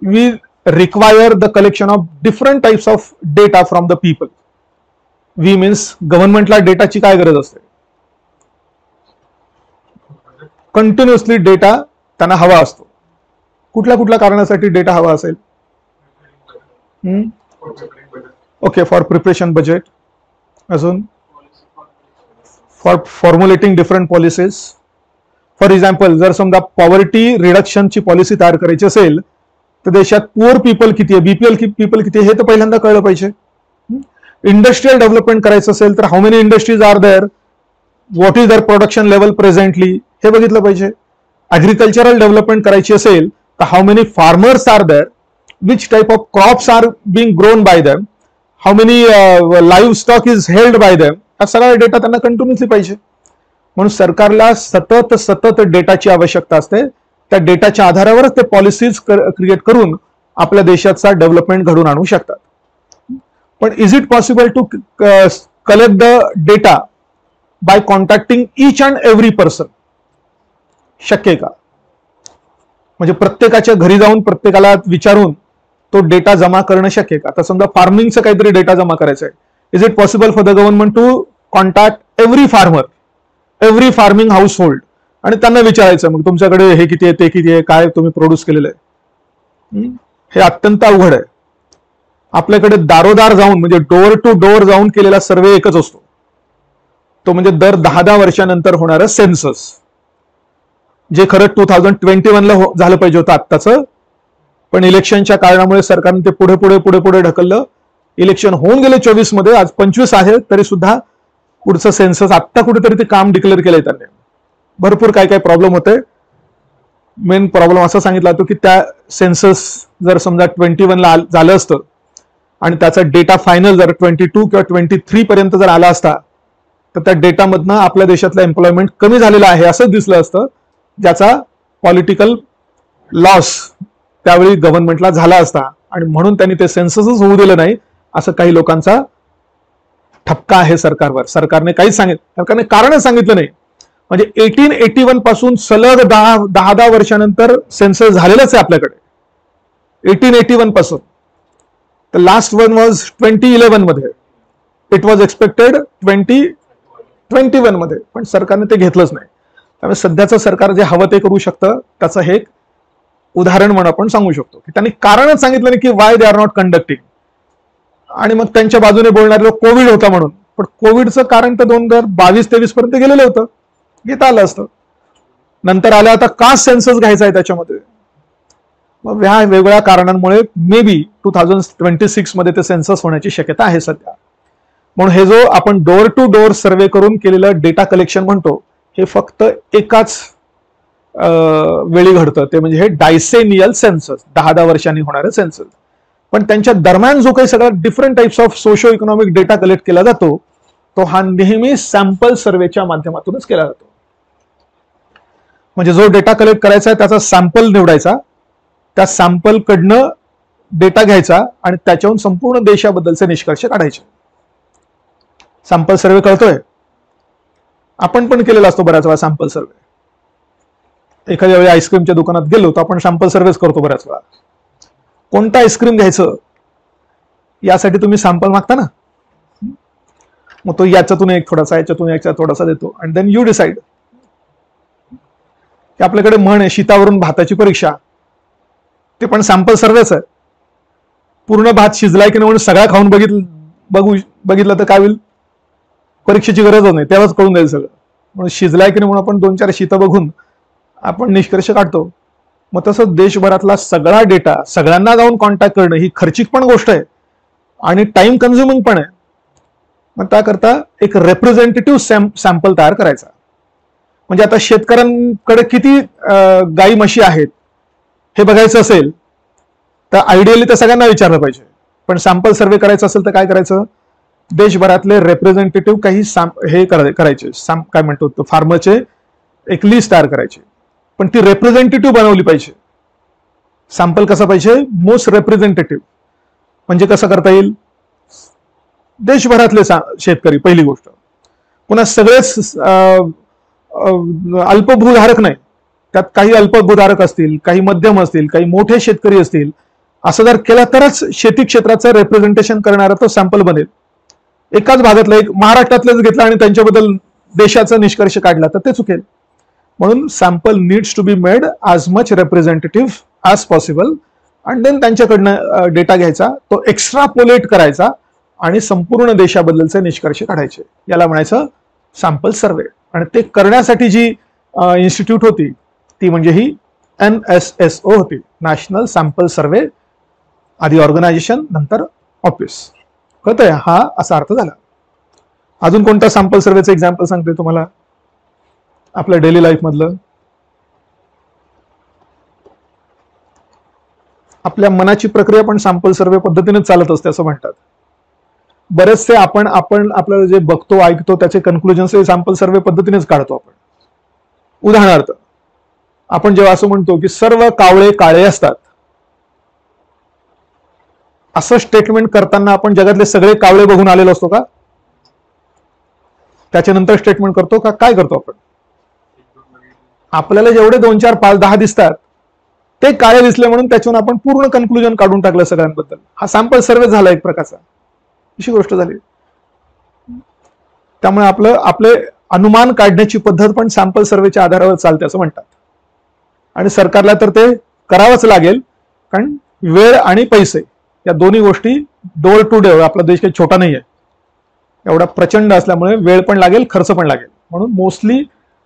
we require the collection of different types of data from the people. We means गव्हर्नमेंटला डेटाची काय गरज असते? कंटिन्युअसली डेटा त्यांना हवा असतो. कुठल्या कुठल्या कारणासाठी डेटा हवा असेल? ओके, फॉर प्रिपरेशन बजेट, अजून for formulating different policies. For example जर समजा पॉवर्टी रिडक्शनची पॉलिसी तयार करायची असेल तर देशात पुअर पीपल किती आहे, बीपीएल पीपल किती आहे हे तर पहिल्यांदा कळलं पाहिजे. इंडस्ट्रियल डेव्हलपमेंट करायचं असेल तर how many industries are there, what is their production level presently हे बघितलं पाहिजे. ऍग्रिकल्चरल डेव्हलपमेंट करायची असेल तर how many farmers are there, which type of crops are being grown by them, how many livestock is held by them, हा सगळा data त्यांना continuously पाहिजे. म्हणून सरकारला सतत डेटाची आवश्यकता असते. त्या डेटाच्या आधारावरच ते पॉलिसीज क्रिएट करून आपल्या देशाचा डेव्हलपमेंट घडून आणू शकतात. पण is it possible to collect the data by contacting each and every person? शक्य आहे का? म्हणजे प्रत्येकाच्या घरी जाऊन प्रत्येकाला विचारून तो डेटा जमा करणं शक्य आहे का? आता समजा फार्मिंगचं काहीतरी डेटा जमा करायचा आहे. Is it possible for the government to contact every farmer, every farming household आणि त्यांना विचारायचं मग तुमच्याकडे हे किती आहे, ते किती आहे, काय तुम्ही प्रोड्यूस केलेलं आहे? हे अत्यंत अवघड आहे. आपल्याकडे दारोदार जाऊन म्हणजे डोअर टू डोअर जाऊन केलेला सर्वे एकच असतो, तो म्हणजे दर 10-10 वर्षानंतर होणारा सेन्सस. जे खरं 2021ला झालं पाहिजे होतं आत्ताचं, पण इलेक्शनच्या कारणामुळे सरकारने ते पुढे पुढे पुढे पुढे ढकललं. इलेक्शन होऊन गेले 24 मध्ये, आज 25 आहे, तरी सुद्धा पुढचं सेन्सस आत्ता कुठेतरी ते काम डिक्लेअर केलंय त्यांनी. भरपूर काय काय प्रॉब्लेम होते. मेन प्रॉब्लेम असा सांगितला होता की त्या सेन्सस जर समजा 21ला झालं असतं आणि त्याचा डेटा फायनल जर 22 किंवा 23 पर्यंत जर आला असता, तर त्या डेटामधनं आपल्या देशातलं एम्प्लॉयमेंट कमी झालेलं आहे असं दिसलं असतं, ज्याचा पॉलिटिकल लॉस त्यावेळी गव्हर्नमेंटला झाला असता. आणि म्हणून त्यांनी ते सेन्ससच होऊ दिलं नाही, असं काही लोकांचा ठपका आहे सरकारवर. सरकारने कारणच सांगितलं नाही. म्हणजे 1881 पासून सलग 10 वर्षानंतर सेन्सस झालेलंच आहे आपल्याकडे, 1881 पासून. तर लास्ट वन वॉज 2011 मध्ये. इट वॉज एक्सपेक्टेड 2021 मध्ये, पण सरकारने ते घेतलंच नाही. त्यामुळे सध्याचं सरकार जे हवं ते करू शकतं, त्याचं हे एक उदाहरण म्हणून आपण सांगू शकतो की त्यांनी कारणच सांगितलं नाही की Y they are not conducting. आणि मग त्यांच्या बाजूने बोलणारे लोक कोविड होता म्हणून, पण कोविडचं कारण तर 2022-23 पर्यंत गेलेलं होतं, घेता आलं असतं. नंतर आलं आता कास्ट सेन्सस घ्यायचा आहे त्याच्यामध्ये. मग ह्या वेगवेगळ्या कारणांमुळे मे बी 2026 मध्ये ते सेन्सस होण्याची शक्यता आहे सध्या. म्हणून हे जो आपण डोअर टू डोअर सर्वे करून केलेलं डेटा कलेक्शन म्हणतो, हे फक्त एकाच वेळी घडतं, ते म्हणजे हे डायसेनियल सेन्सस, 10 वर्षांनी होणारे सेन्सस. पण त्यांच्या दरम्यान जो काही सगळा different types of socio economic data collect केला जातो, तो हा नेहमी सॅम्पल सर्वेच्या माध्यमातूनच केला जातो. म्हणजे जो डेटा कलेक्ट करायचा आहे त्याचा सॅम्पल निवडायचा, त्या सॅम्पल कडनं डेटा घ्यायचा आणि त्याच्याहून संपूर्ण देशाबद्दलचे निष्कर्ष काढायचे. सॅम्पल सर्वे कळतोय? आपण पण केलेला असतो बऱ्याच वेळा सॅम्पल सर्वे. एखाद्या वेळी आईस्क्रीमच्या दुकानात गेलो तर आपण सॅम्पल सर्वेच करतो बऱ्याच वेळा. कोणतं आईस्क्रीम घ्यायचं यासाठी तुम्ही सॅम्पल मागता ना, मग तो याच्यातून एक थोडासा, याच्यातून एक थोडासा देतो, आणि देन यू डिसाइड. की आपल्याकडे म्हण आहे, शीतावरून भाताची परीक्षा, ते पण सॅम्पल सर्वेच आहे. पूर्ण भात शिजलाय की नाही म्हणून सगळा खाऊन बघितलं तर काय होईल? परीक्षेची गरजच नाही, तेव्हाच कळून जाईल सगळं. म्हणून शिजलाय की नाही म्हणून आपण 2-4 शीतं बघून आपण निष्कर्ष काढतो. मग तसं देशभरातला सगळा डेटा सगळ्यांना जाऊन कॉन्टॅक्ट करणं ही खर्चिक पण गोष्ट आहे आणि टाइम कन्झ्युमिंग पण आहे. मग त्याकरता एक रेप्रेझेंटेटिव्ह सॅम्पल तयार करायचा. म्हणजे आता शेतकऱ्यांकडे किती गाई म्हशी आहेत हे बघायचं असेल तर आयडियली तर सगळ्यांना विचारलं पाहिजे, पण सॅम्पल सर्वे करायचं असेल तर काय करायचं? देशभरातले रेप्रेझेंटेटिव्ह काही हे करायचे, काय म्हणतो फार्मरचे एक लिस्ट तयार करायची, पण ती रेप्रेझेंटेटिव्ह बनवली पाहिजे. सॅम्पल कसं पाहिजे? Most representative. म्हणजे कसं करता येईल? देशभरातले शेतकरी पहिली गोष्ट. पुन्हा सगळेच अल्पभूधारक नाही, त्यात काही अल्पभूधारक असतील, काही मध्यम असतील, काही मोठे शेतकरी असतील. असं जर केलं तरच शेती क्षेत्राचं रिप्रेझेंटेशन करणारा तो सॅम्पल बनेल. एकाच भागातला एक महाराष्ट्रातलंच घेतला आणि त्यांच्याबद्दल देशाचा निष्कर्ष काढला तर ते चुकेल. म्हणून sample needs to be made as much representative as possible, आणि देन त्यांच्याकडनं डेटा घ्यायचा, तो एक्स्ट्रापोलेट करायचा आणि संपूर्ण देशाबद्दलचे निष्कर्ष काढायचे. याला म्हणायचं सॅम्पल सर्वे. आणि ते करण्यासाठी जी इन्स्टिट्यूट होती ती म्हणजे ही NSSO होती, नॅशनल सॅम्पल सर्वे. आधी ऑर्गनायझेशन, नंतर ऑफिस. कळतंय? हा असा अर्थ झाला. अजून कोणता सॅम्पल सर्वेचं एक्झाम्पल सांगते तुम्हाला आपल्या डेली लाईफ मधलं? आपल्या मनाची प्रक्रिया पण सॅम्पल सर्वे पद्धतीने चालत असते असं म्हणतात. बरेचसे आपण आपल्याला जे बघतो ऐकतो त्याचे कन्क्लुजन्स सॅम्पल सर्वे पद्धतीनेच काढतो आपण. उदाहरणार्थ, आपण जेव्हा असं म्हणतो की सर्व कावळे काळे असतात, असं स्टेटमेंट करताना आपण जगातले सगळे कावळे बघून आलेलो असतो का? त्याच्यानंतर स्टेटमेंट करतो का? काय करतो आपण? आपल्याला जेवढे 2, 4, 5, 10 दिसतात ते काळे दिसले म्हणून त्याच्यावर आपण पूर्ण कन्क्लुजन काढून टाकलं सगळ्यांबद्दल. हा सॅम्पल सर्वे झाला एक प्रकारचा, अशी गोष्ट झाली. त्यामुळे आपले अनुमान काढण्याची पद्धत पण सॅम्पल सर्वेच्या आधारावर चालते असं म्हणतात. आणि सरकारला तर ते करावंच लागेल, कारण वेळ आणि पैसे या दोन्ही गोष्टी डोअर टू डोअर, आपला देश काही छोटा नाही आहे, एवढा प्रचंड असल्यामुळे वेळ पण लागेल, खर्च पण लागेल. म्हणून मोस्टली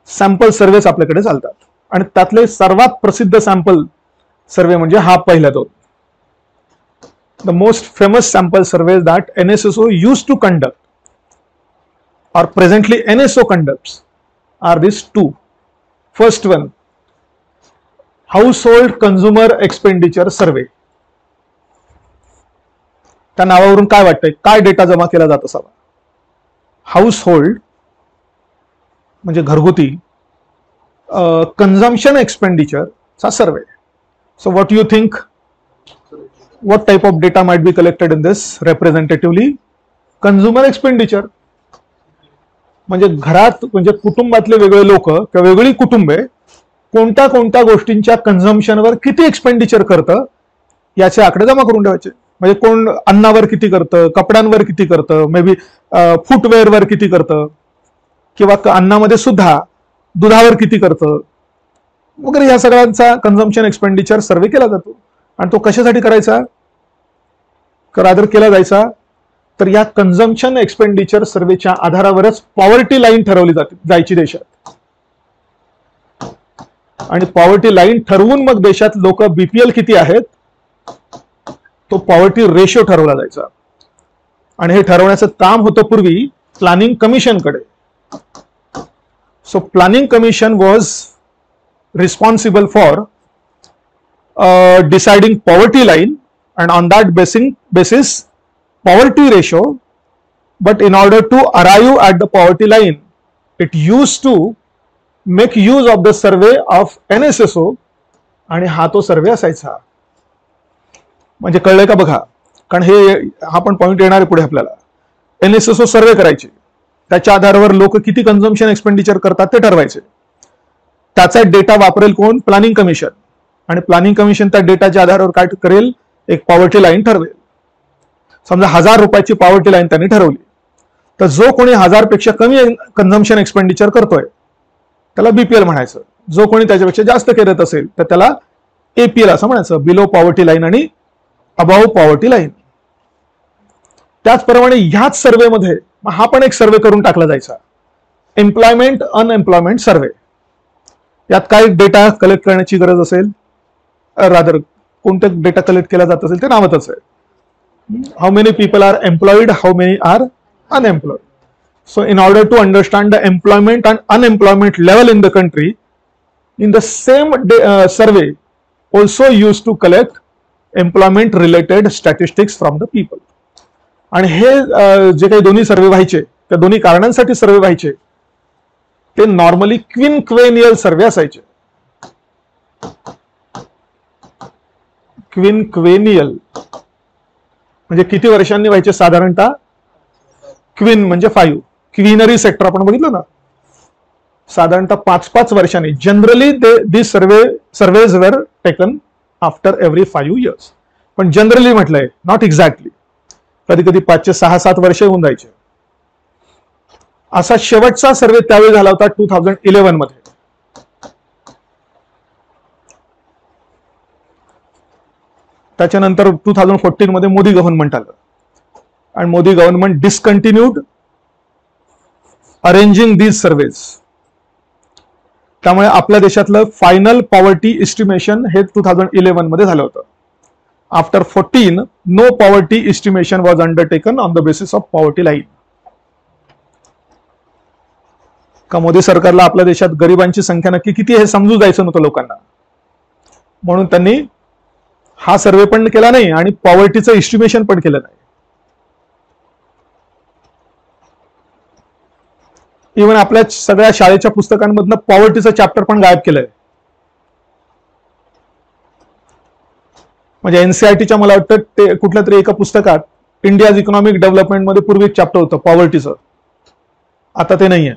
सॅम्पल सर्वेच आपल्याकडे चालतात. आणि त्यातले सर्वात प्रसिद्ध सॅम्पल सर्वे म्हणजे हा पहिला दोन. The most famous sample survey that NSSO used to conduct or presently NSO conducts are these two. First one, household consumer expenditure survey. त्या नावावरून काय वाटतंय, काय डेटा जमा केला जात असावा? हाऊसहोल्ड म्हणजे घरगुती कन्झम्पशन एक्सपेंडिचर चा survey. So what you think, what type of data might be collected in this representatively? Consumer expenditure. म्हणजे घरात म्हणजे कुटुंबातले वेगळे लोक किंवा वेगळी कुटुंबे कोणत्या कोणत्या गोष्टींच्या कन्झम्पशनवर किती एक्सपेंडिचर करतं याचे आकडे जमा करून ठेवायचे. म्हणजे कोण अन्नावर किती करतं, कपड्यांवर किती करतं, मे बी फुटवेअरवर किती करतं, किंवा अन्नामध्ये सुद्धा दुधावर किती करतं वगैरे, या सगळ्यांचा कन्झम्पशन एक्सपेंडिचर सर्वे केला जातो. आणि तो कशासाठी करायचा, रादर केला जायचा तर या कन्झम्पशन एक्सपेंडिचर सर्वेच्या आधारावरच पॉवर्टी लाईन ठरवली जायची देशात. आणि पॉवर्टी लाईन ठरवून मग देशात लोक BPL किती आहेत तो पॉवर्टी रेशो ठरवला जायचा. आणि हे ठरवण्याचं काम होतं पूर्वी प्लॅनिंग कमिशनकडे. So planning commission was responsible for deciding poverty line and on that basis poverty ratio, but in order to arrive at the poverty line it used to make use of the survey of NSSO. आणि हा तो सर्वे असायचा. म्हणजे कळलंय का बघा, कारण हे हा पण पॉइंट येणार आहे पुढे आपल्याला. NSSO सर्वे करायचे, त्याच्या आधारावर लोक किती कन्झम्पशन एक्सपेंडिचर करतात ते ठरवायचे. त्याचा डेटा वापरेल कोण, प्लॅनिंग कमिशन. आणि प्लॅनिंग कमिशन त्या डेटाच्या आधारावर काय करेल, एक पॉवर्टी लाईन ठरवेल. समजा 1000 रुपयाची पॉवर्टी लाईन त्यांनी ठरवली, तर जो कोणी 1000 पेक्षा कमी कन्झम्पशन एक्सपेंडिचर करतोय त्याला BPL म्हणायचं. जो कोणी त्याच्यापेक्षा जास्त करत असेल तर त्याला APL असं म्हणायचं, बिलो पॉवर्टी लाईन आणि अबाव पॉवर्टी लाईन. त्याचप्रमाणे ह्याच सर्वेमध्ये हा पण एक सर्वे करून टाकला जायचा, एम्प्लॉयमेंट अनएम्प्लॉयमेंट सर्वे. यात काय डेटा कलेक्ट करण्याची गरज असेल, रादर कोणते डेटा कलेक्ट केला जात असेल ते नावातच आहे. How many people are employed, how many are unemployed. So in order to understand the employment and unemployment level in the country, in the same survey also use to collect employment related statistics from the people. आणि हे जे काही दोन्ही सर्वे व्हायचे त्या दोन्ही कारणांसाठी सर्वे व्हायचे ते नॉर्मली क्विनक्वेनियल सर्वे असायचे. क्विनक्वेनियल म्हणजे किती वर्षांनी व्हायचे साधारणतः, क्वीन म्हणजे 5, क्वीनरी सेक्टर आपण बघितलं ना, साधारणतः 5-5 वर्षांनी. Generally this surveys were taken after every 5 years. पण जनरली म्हटलंय, नॉट एक्झॅक्टली. कधी कधी 5 ते 6-7 वर्ष होऊन जायचे. असा शेवटचा सर्वे त्यावेळी झाला होता 2011 मध्ये. त्याच्यानंतर 2014 मध्ये मोदी गव्हर्नमेंट आलं आणि Modi government discontinued arranging these surveys. त्यामुळे आपल्या देशातलं फायनल पॉवर्टी इस्टिमेशन हे 2011 मध्ये झालं होतं. After 14 no poverty estimation was undertaken on the basis of poverty line. का मोदी सरकारला आपल्या देशात गरिबांची संख्या नक्की किती हे समजू जायचं नव्हतं लोकांना, म्हणून त्यांनी हा सर्वे पण केला नाही आणि पॉवर्टीचं इस्टिमेशन पण केलं नाही. इव्हन आपल्या सगळ्या शाळेच्या पुस्तकांमधनं पॉवर्टीचं चॅप्टर पण गायब केलंय. म्हणजे NCERTच्या मला वाटतं ते कुठल्या तरी एका पुस्तकात इंडियाज इकॉनॉमिक डेव्हलपमेंट मध्ये पूर्वी एक चॅप्टर होतं पॉवर्टीचं, आता ते नाहीये.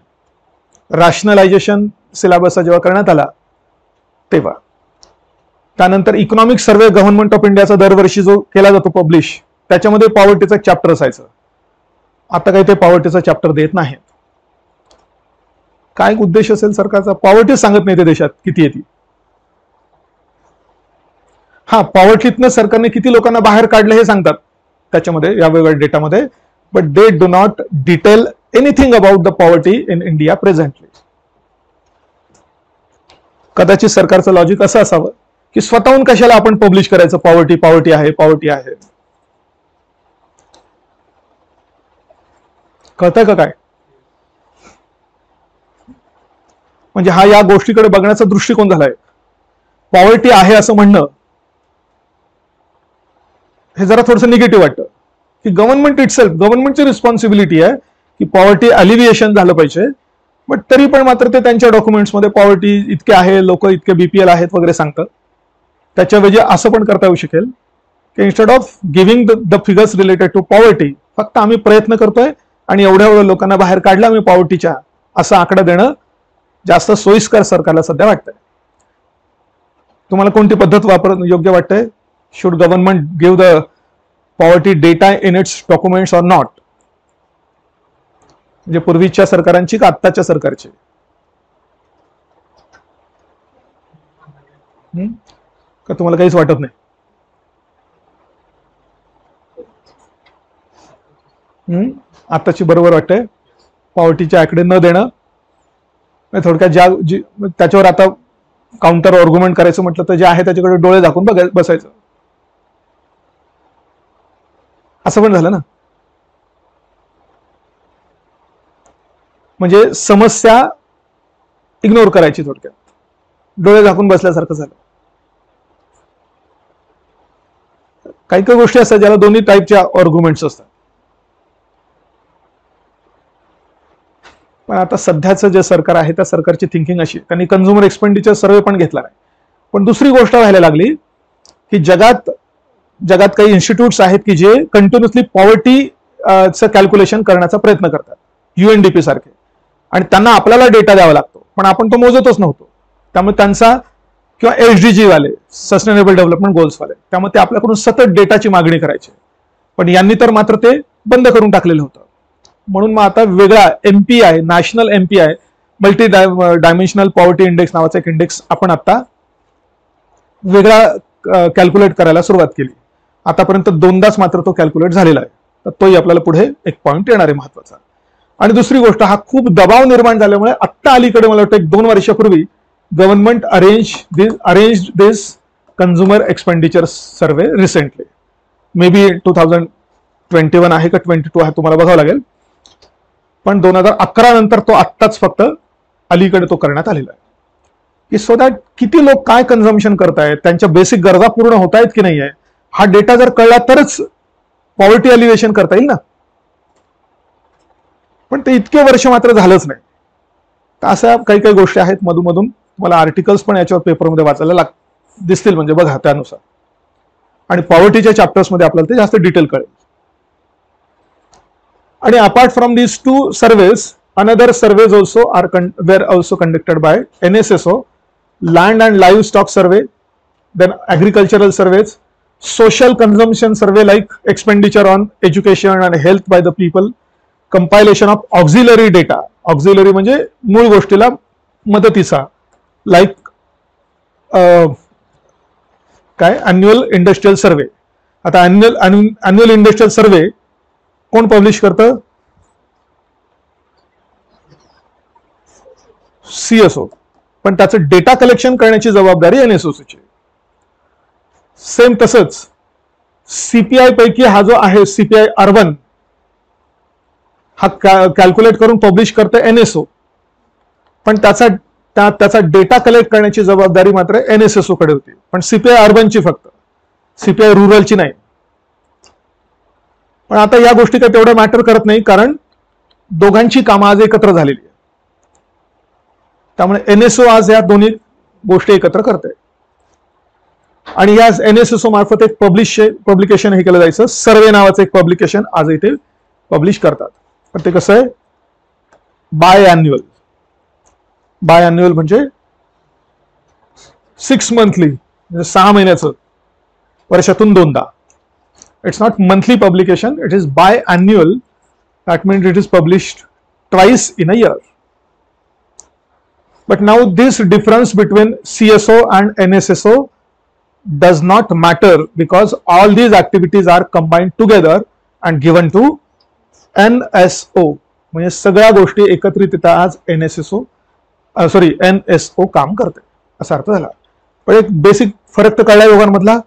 रॅशनलायझेशन सिलेबस जेव्हा करण्यात आला तेव्हा. त्यानंतर इकॉनॉमिक सर्वे गव्हर्नमेंट ऑफ इंडियाचा दरवर्षी जो केला जातो पब्लिश, त्याच्यामध्ये पॉवर्टीचा चॅप्टर असायचं. आता काही ते पॉवर्टीचा चॅप्टर देत नाहीत. काय उद्देश असेल सरकारचा, पॉवर्टी सांगत नाही ते देशात किती येते. हा, पॉवर्टीतनं सरकारने किती लोकांना बाहेर काढलं हे सांगतात त्याच्यामध्ये, या वेगवेगळ्या डेटामध्ये, but they do not detail anything about the poverty in India presently. कदाचित सरकारचं लॉजिक असं असावं की स्वतःहून कशाला आपण पब्लिश करायचं, पॉवर्टी आहे, पॉवर्टी आहे. कळतंय का काय? म्हणजे हा या गोष्टीकडे बघण्याचा दृष्टिकोन झालाय. पॉवर्टी आहे असं म्हणणं हे जरा थोडंसं निगेटिव्ह वाटतं की गव्हर्नमेंट इटसेल्फ, गव्हर्नमेंटची रिस्पॉन्सिबिलिटी आहे की पॉवर्टी अलिव्हिएशन झालं पाहिजे. बट तरी पण मात्र ते त्यांच्या डॉक्युमेंट्समध्ये पॉवर्टी इतके आहे, लोक इतके बीपीएल आहेत वगैरे सांगतात. त्याच्याऐवजी असं पण करता येऊ शकेल की instead of giving the figures related to poverty, फक्त आम्ही प्रयत्न करतोय आणि एवढ्या लोकांना बाहेर काढलं आम्ही पॉवर्टीच्या, असा आकडा देणं जास्त सोयीस्कर सरकारला सध्या वाटतंय. तुम्हाला कोणती पद्धत योग्य वाटतंय? Should government give the poverty data in its documents or not? म्हणजे पूर्वीच्या सरकारांची का आत्ताच्या सरकारची? का तुम्हाला काहीच वाटत नाही? आताची बरोबर वाटतंय पॉवर्टीचे आकडे न देणं. थोडक्यात त्याच्यावर आता काउंटर आर्ग्युमेंट करायचं म्हटलं तर जे आहे त्याच्याकडे डोळे झाकून बसायचं, असं पण झालं ना. म्हणजे समस्या इग्नोर करायची, थोडक्यात डोळे झाकून बसल्यासारखं झालं. काही काही गोष्टी असतात ज्याला दोन्ही टाईपच्या आर्ग्युमेंट्स असतात. पण आता सध्याचं जे सरकार आहे त्या सरकारची थिंकिंग अशी, त्यांनी कन्झ्युमर एक्सपेंडिचर सर्वे पण घेतला नाही. पण दुसरी गोष्ट व्हायला लागली की जगात काही इन्स्टिट्यूट्स आहेत की जे कंटिन्युअसली पॉवर्टीचं कॅल्क्युलेशन करण्याचा प्रयत्न करतात, UNDP सारखे, आणि त्यांना आपल्याला डेटा द्यावा लागतो पण आपण तो मोजतच नव्हतो. त्यामुळे त्यांचा किंवा SDG वाले, सस्टेनेबल डेव्हलपमेंट गोल्स वाले, त्यामुळे ते आपल्याकडून सतत डेटाची मागणी करायचे. पण यांनी तर मात्र ते बंद करून टाकलेलं होतं. म्हणून मग आता वेगळा MPI, national MPI, multi dimensional poverty index नावाचा एक इंडेक्स आपण आता वेगळा कॅल्क्युलेट करायला सुरुवात केली. आतापर्यंत 2दाच मात्र तो कॅल्क्युलेट झालेला आहे. तर तोही आपल्याला पुढे एक पॉईंट येणार आहे महत्वाचा. आणि दुसरी गोष्ट, हा खूप दबाव निर्माण झाल्यामुळे आत्ता अलीकडे मला वाटतं 1-2 वर्षापूर्वी government arrange this consumer expenditure survey recently. May be 2021 आहे का 22 आहे, तुम्हाला बघावं लागेल. पण 2011 नंतर तो आत्ताच फक्त अलीकडे तो करण्यात आलेला आहे की सो दॅट किती लोक काय कन्झम्पशन करतायत, त्यांच्या बेसिक गरजा पूर्ण होत आहेत की नाही आहे, हा डेटा जर कळला तरच पॉवर्टी अलिव्हिएशन करता येईल ना. पण ते इतके वर्ष मात्र झालंच नाही. तर अशा काही काही गोष्टी आहेत. मधून मला आर्टिकल्स पण याच्यावर पेपरमध्ये वाचायला दिसतील, म्हणजे बघा त्यानुसार. आणि पॉवर्टीच्या चॅप्टर्समध्ये आपल्याला ते जास्त डिटेल कळेल. आणि apart from these 2 surveys, another surveys also were also conducted by NSSO, Land and Livestock Survey, then agricultural surveys, social consumption survey like expenditure on education and health by the people, compilation of auxiliary data, auxiliary म्हणजे मूळ गोष्टीला मदतीचा, like काय annual industrial survey. आता annual industrial survey कोण publish करतं? CSO. पण त्याचं डेटा कलेक्शन करण्याची जबाबदारी NSOची. सेम तसंच CPI पैकी हा जो आहे CPI अर्बन, हा कॅल्क्युलेट करून पब्लिश करतं NSO, पण त्याचा डेटा कलेक्ट करण्याची जबाबदारी मात्र NSSO कडे होती. पण CPI अर्बनची फक्त, CPI रुरलची नाही. पण आता या गोष्टी काही तेवढ्या मॅटर करत नाही, कारण दोघांची कामं आज एकत्र झालेली आहे. त्यामुळे NSO आज या दोन्ही गोष्टी एकत्र करते. आणि या NSSO मार्फत एक पब्लिकेशन हे केलं जायचं, सर्वे नावाचं एक पब्लिकेशन आज इथे पब्लिश करतात. पण ते कसं आहे? बाय अॅन्युअल म्हणजे 6 मंथली, म्हणजे 6 महिन्याचं, वर्षातून 2दा. It's not monthly publication, it is biannual. That means it is published twice in a year. But now this difference between CSO and NSSO does not matter because all these activities are combined together and given to NSO. म्हणजे सगळ्या गोष्टी एकत्रित आज NSO काम करते. असा अर्थ झाला. पण एक बेसिक फरक तर कळला दोघांमधला.